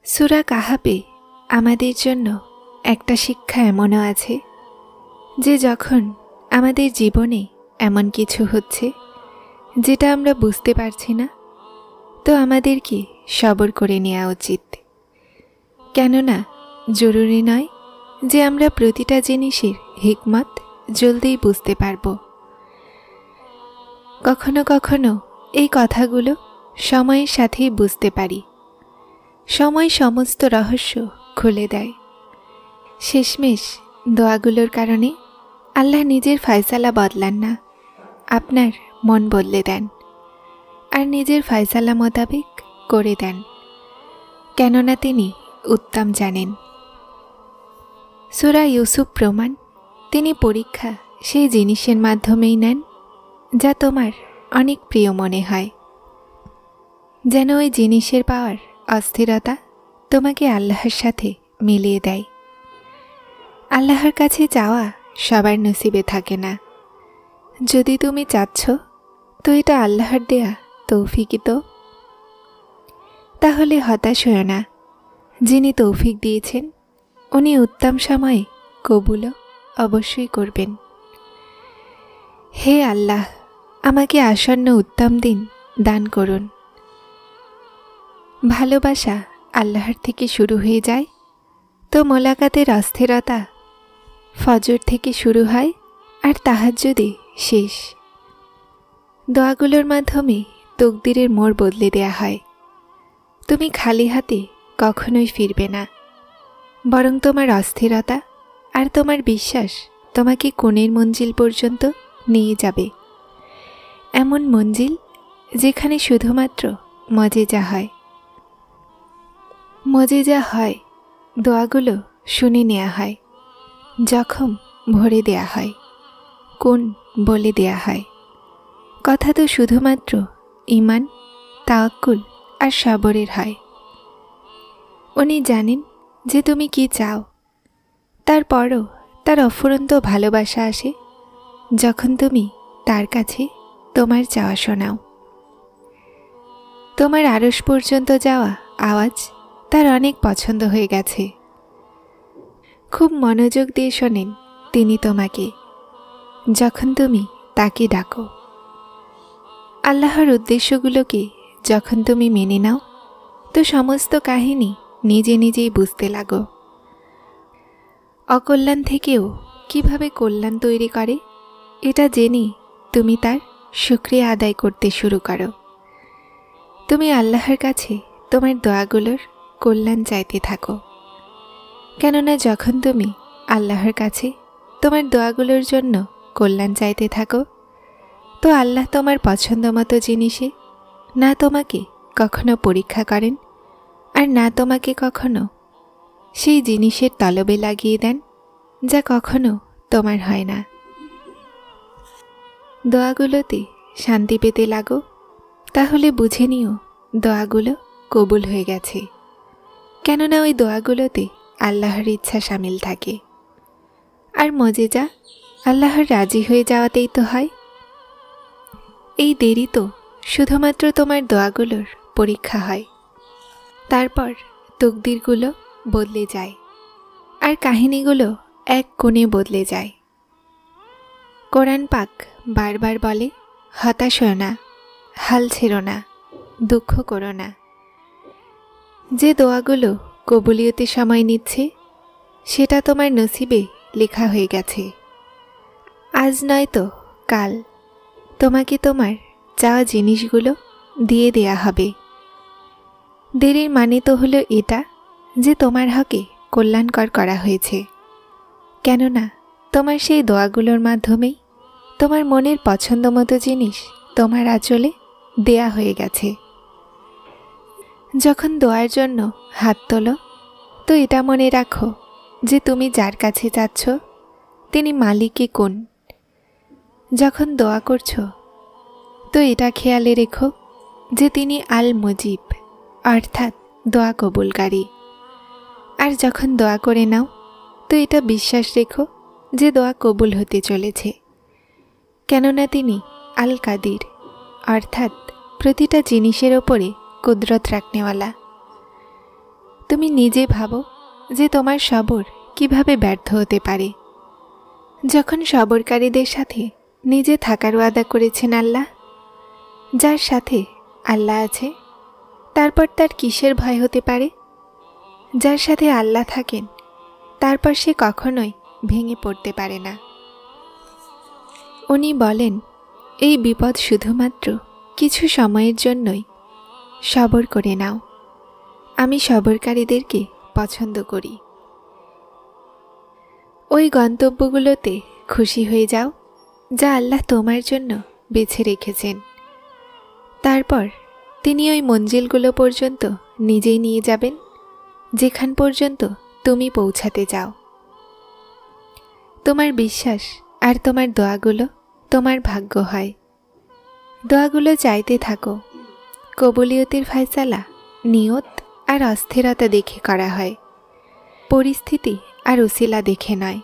সূরা কাহাফে আমাদের জন্য একটা শিক্ষা এমনও আছে যে যখন আমাদের জীবনে এমন কিছু হচ্ছে যেটা আমরা বুঝতে পারছি না, তো আমাদেরকে সবর করে নেওয়া উচিত। কেননা জরুরি নয় যে আমরা প্রতিটা জিনিসের হিকমত জলদিই বুঝতে পারব। কখনো কখনো এই কথাগুলো সময়ের সাথেই বুঝতে পারি। সময় সমস্ত রহস্য খুলে দেয়। শেষমেশ দোয়াগুলোর কারণে আল্লাহ নিজের ফয়সালা বদলান না, আপনার মন বদলে দেন আর নিজের ফয়সালা মোতাবেক করে দেন, কেননা তিনি উত্তম জানেন। সূরা ইউসুফ প্রমাণ, তিনি পরীক্ষা সেই জিনিসের মাধ্যমেই নেন যা তোমার অনেক প্রিয় মনে হয়, যেন ওই জিনিসের পাওয়ার অস্থিরতা তোমাকে আল্লাহর সাথে মিলিয়ে দেয়। আল্লাহর কাছে চাওয়া সবার নসিবে থাকে না। যদি তুমি চাচ্ছ তো এটা আল্লাহর দেয়া তৌফিকই তো। তাহলে হতাশ হও না, যিনি তৌফিক দিয়েছেন উনি উত্তম সময়ে কবুলও অবশ্যই করবেন। হে আল্লাহ, আমাকে আসন্ন উত্তম দিন দান করুন। ভালোবাসা আল্লাহর থেকে শুরু হয়ে যায় তো মোলাকাতের অস্থিরতা ফজর থেকে শুরু হয় আর তাহাজ্জুদে শেষ। দোয়াগুলোর মাধ্যমে তকদিরের মোড় বদলে দেয়া হয়। তুমি খালি হাতে কখনোই ফিরবে না, বরং তোমার অস্থিরতা আর তোমার বিশ্বাস তোমাকে কোণের মঞ্জিল পর্যন্ত নিয়ে যাবে, এমন মঞ্জিল যেখানে শুধুমাত্র মজেজা হয়। মজেজা হয় দোয়াগুলো শুনে নেওয়া হয়, জখম ভরে দেয়া হয়, কোন বলে দেয়া হয়। কথা তো শুধুমাত্র ঈমান, তাওয়াক্কুল আর সবরের হয়। উনি জানেন যে তুমি কি চাও, তারপরও তার অফুরন্ত ভালোবাসা আসে যখন তুমি তার কাছে তোমার চাওয়া শোনাও। তোমার আরশ পর্যন্ত যাওয়া আওয়াজ তার অনেক পছন্দ হয়ে গেছে। খুব মনোযোগ দিয়ে শোনেন তিনি তোমাকে, যখন তুমি তাকে ডাকো। আল্লাহর উদ্দেশ্যগুলোকে যখন তুমি মেনে নাও তো সমস্ত কাহিনী নিজে নিজেই বুঝতে লাগো। অকল্যাণ থেকেও কিভাবে কল্যাণ তৈরি করে এটা জেনে তুমি তার শুকরিয়া আদায় করতে শুরু করো। তুমি আল্লাহর কাছে তোমার দোয়াগুলোর কল্যাণ চাইতে থাকো, কেননা যখন তুমি আল্লাহর কাছে তোমার দোয়াগুলোর জন্য কল্যাণ চাইতে থাকো তো আল্লাহ তোমার পছন্দ মতো জিনিসে না তোমাকে কখনো পরীক্ষা করেন আর না তোমাকে কখনো সেই জিনিসের তলবে লাগিয়ে দেন যা কখনো তোমার হয় না। দোয়াগুলোতে শান্তি পেতে লাগো, তাহলে বুঝে নিও দোয়াগুলো কবুল হয়ে গেছে, কেননা ওই দোয়াগুলোতে আল্লাহর ইচ্ছা শামিল থাকে। আর মজেজা আল্লাহর রাজি হয়ে যাওয়াতেই তো হয়। এই দেরি তো শুধুমাত্র তোমার দোয়াগুলোর পরীক্ষা হয়, তারপর তকদিরগুলো বদলে যায় আর কাহিনীগুলো এক কোণে বদলে যায়। কোরআন পাক বারবার বলে, হতাশ হও না, হাল ছেড়ো না, দুঃখ করো না। যে দোয়াগুলো কবুলিয়তে সময় নিচ্ছে সেটা তোমার নসিবে লেখা হয়ে গেছে। আজ নয় তো কাল তোমাকে তোমার চাওয়া জিনিসগুলো দিয়ে দেয়া হবে। দেরির মানে তো হলো এটা যে তোমার হকে কল্যাণকর করা হয়েছে, কেননা তোমার সেই দোয়াগুলোর মাধ্যমেই তোমার মনের পছন্দ মতো জিনিস তোমার আঁচলে দেয়া হয়ে গেছে। যখন দোয়ার জন্য হাত তোলো তো এটা মনে রাখো যে তুমি যার কাছে যাচ্ছ তিনি মালিকে কোন। যখন দোয়া করছো তো এটা খেয়ালে রেখো যে তিনি আল মুজিব, অর্থাৎ দোয়া কবুলকারী। আর যখন দোয়া করে নাও তো এটা বিশ্বাস রেখো যে দোয়া কবুল হতে চলেছে, কেননা তিনি আল কাদির, অর্থাৎ প্রতিটা জিনিসের ওপরে কুদরত রাখনেওয়ালা। তো তুমি নিজে ভাবো যে তোমার সবর কিভাবে ব্যর্থ হতে পারে। যখন সবরকারীদের সাথে নিজে থাকার ওয়াদা করেছেন আল্লাহ, যার সাথে আল্লাহ আছে, তারপর তার কিসের ভয় হতে পারে? যার সাথে আল্লাহ থাকেন তারপর সে কখনোই ভেঙে পড়তে পারে না। উনি বলেন, এই বিপদ শুধুমাত্র কিছু সময়ের জন্যই, সবর করে নাও। আমি সবরকারীদেরকে পছন্দ করি। ওই গন্তব্যগুলোতে খুশি হয়ে যাও যা আল্লাহ তোমার জন্য বেছে রেখেছেন। তারপর তিনি ওই মঞ্জিলগুলো পর্যন্ত নিজেই নিয়ে যাবেন যেখান পর্যন্ত তুমি পৌঁছাতে চাও। তোমার বিশ্বাস আর তোমার দোয়াগুলো তোমার ভাগ্য হয়। দোয়াগুলো চাইতে থাকো। কবুলিয়তের ফয়সালা নিয়ত আর অস্থিরতা দেখে করা হয়, পরিস্থিতি আর উসিলা দেখে নয়।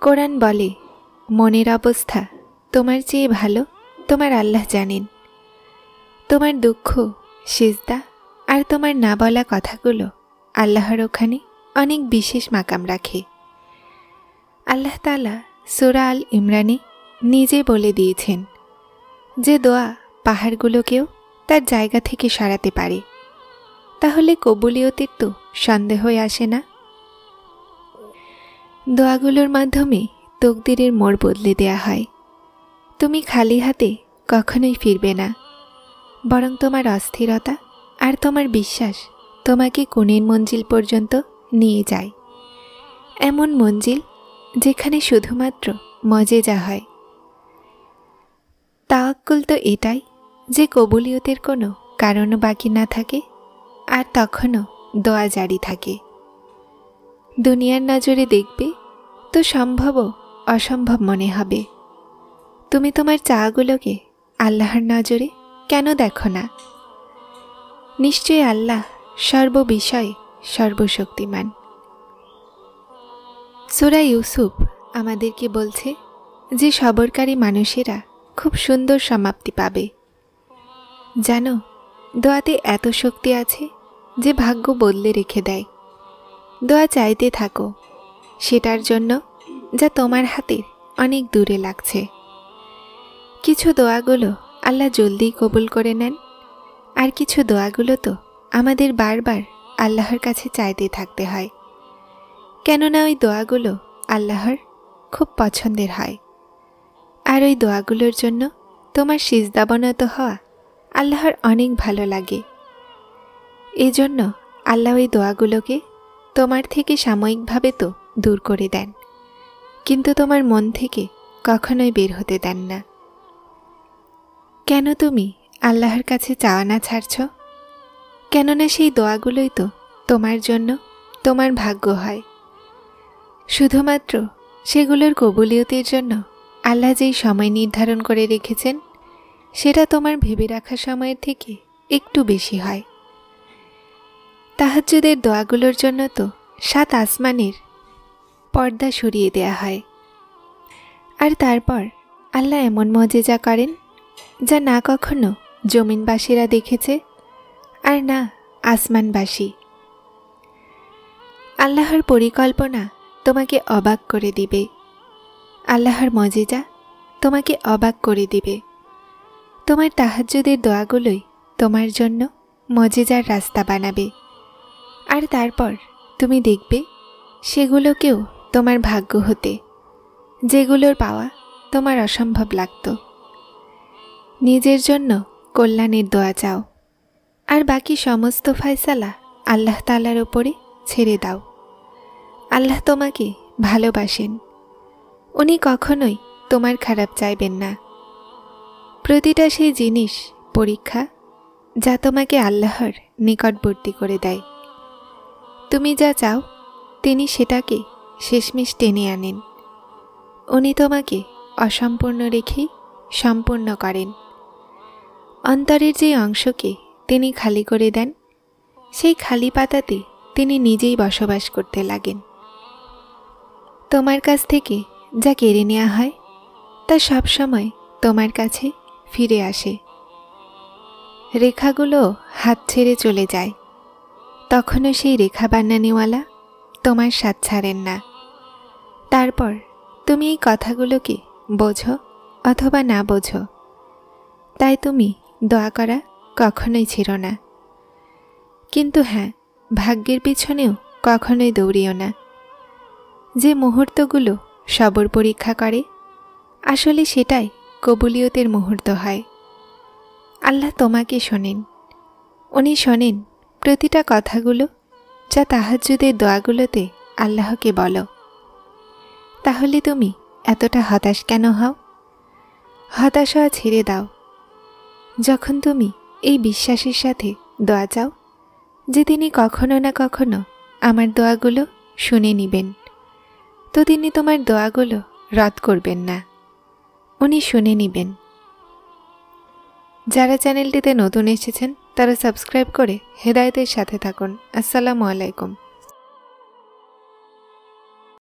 কোরআন বলে, মনের অবস্থা তোমার চেয়ে ভালো তোমার আল্লাহ জানেন। তোমার দুঃখ, সিজদা আর তোমার না বলা কথাগুলো আল্লাহর ওখানে অনেক বিশেষ মাকাম রাখে। আল্লাহ তাআলা সূরা আল ইমরানে নিজে বলে দিয়েছেন যে দোয়া পাহাড়গুলোকেও তার জায়গা থেকে সরাতে পারে। তাহলে কবুলিয়তের তো সন্দেহই আসে না। দোয়াগুলোর মাধ্যমে তকদিরের মোড় বদলে দেয়া হয়। তুমি খালি হাতে কখনোই ফিরবে না, বরং তোমার অস্থিরতা আর তোমার বিশ্বাস তোমাকে কোণের মঞ্জিল পর্যন্ত নিয়ে যায়। এমন মঞ্জিল যেখানে শুধুমাত্র মজেজা হয়। তাওয়াক্কুল তো এটাই যে কবুলিয়তের কোনো কারণও বাকি না থাকে আর তখনও দোয়া জারি থাকে। দুনিয়ার নজরে দেখবে তো সম্ভবও অসম্ভব মনে হবে। তুমি তোমার চাওয়াগুলোকে আল্লাহর নজরে কেন দেখো না? নিশ্চয়ই আল্লাহ সর্ববিষয়ে সর্বশক্তিমান। সূরা ইউসুফ আমাদেরকে বলছে যে সবরকারী মানুষেরা খুব সুন্দর সমাপ্তি পাবে। জানো, দোয়াতে এত শক্তি আছে যে ভাগ্য বদলে রেখে দেয়। দোয়া চাইতে থাকো সেটার জন্য যা তোমার হাতের অনেক দূরে লাগছে। কিছু দোয়াগুলো আল্লাহ জলদি কবুল করে নেন, আর কিছু দোয়াগুলো তো আমাদের বারবার আল্লাহর কাছে চাইতে থাকতে হয়, কেননা ওই দোয়াগুলো আল্লাহর খুব পছন্দের হয়। আর ওই দোয়াগুলোর জন্য তোমার সিজদাবনত হওয়া আল্লাহর অনেক ভালো লাগে। এজন্য আল্লাহ ওই দোয়াগুলোকে তোমার থেকে সাময়িকভাবে তো দূর করে দেন, কিন্তু তোমার মন থেকে কখনোই বের হতে দেন না। কেন তুমি আল্লাহর কাছে চাওয়া না ছাড়ছ? কেননা সেই দোয়াগুলোই তো তোমার জন্য তোমার ভাগ্য হয়। শুধুমাত্র সেগুলোর কবুলিয়তের জন্য আল্লাহ যেই সময় নির্ধারণ করে রেখেছেন সেটা তোমার ভেবে রাখা সময়ের থেকে একটু বেশি হয়। তাহাজ্জুদের দোয়াগুলোর জন্য তো 7 আসমানের পর্দা সরিয়ে দেয়া হয়। আর তারপর আল্লাহ এমন মজেজা করেন যা না কখনো জমিনবাসীরা দেখেছে আর না আসমানবাসী। আল্লাহর পরিকল্পনা তোমাকে অবাক করে দিবে। আল্লাহর মজেজা তোমাকে অবাক করে দিবে। তোমার তাহাজ্জুদের দোয়াগুলোই তোমার জন্য মজেজার রাস্তা বানাবে। আর তারপর তুমি দেখবে সেগুলোকেও তোমার ভাগ্য হতে, যেগুলোর পাওয়া তোমার অসম্ভব লাগত। নিজের জন্য কল্যাণের দোয়া চাও, আর বাকি সমস্ত ফয়সালা আল্লাহ তাআলার ওপরে ছেড়ে দাও। আল্লাহ তোমাকে ভালোবাসেন। উনি কখনোই তোমার খারাপ চাইবেন না। প্রতিটা সেই জিনিস পরীক্ষা যা তোমাকে আল্লাহর নিকটবর্তী করে দেয়। তুমি যা চাও তিনি সেটাকে শেষমেশ টেনে আনেন। উনি তোমাকে অসম্পূর্ণ রেখেই সম্পূর্ণ করেন। অন্তরের যে অংশকে তিনি খালি করে দেন সেই খালি পাতাতে তিনি নিজেই বসবাস করতে লাগেন। তোমার কাছ থেকে যা কেড়ে নেওয়া হয় তা সবসময় তোমার কাছে ফিরে আসে। রেখাগুলো হাত ছেড়ে চলে যায়, তখনও সেই রেখা বান্নানিওয়ালা তোমার সাথ ছাড়েন না। তারপর তুমি এই কথাগুলোকে বোঝো অথবা না বোঝো, তাই তুমি দোয়া করা কখনোই ছেড়ো না। কিন্তু হ্যাঁ, ভাগ্যের পিছনেও কখনোই দৌড়িও না। যে মুহূর্তগুলো সবর পরীক্ষা করে, আসলে সেটাই কবুলিয়তের মুহূর্ত হয়। আল্লাহ তোমাকে শোনেন। উনি শোনেন প্রতিটা কথাগুলো যা তাহাজ্জুদের দোয়াগুলোতে আল্লাহকে বলো। তাহলে তুমি এতটা হতাশ কেন হও? হতাশ হওয়া ছেড়ে দাও। যখন তুমি এই বিশ্বাসের সাথে দোয়া চাও যে তিনি কখনো না কখনো আমার দোয়াগুলো শুনে নিবেন, তো তিনি তোমার দোয়াগুলো রদ করবেন না, উনি শুনে নিবেন। যারা চ্যানেলটিতে নতুন এসেছেন তারা সাবস্ক্রাইব করে হেদায়েতের সাথে থাকুন। আসসালামু আলাইকুম।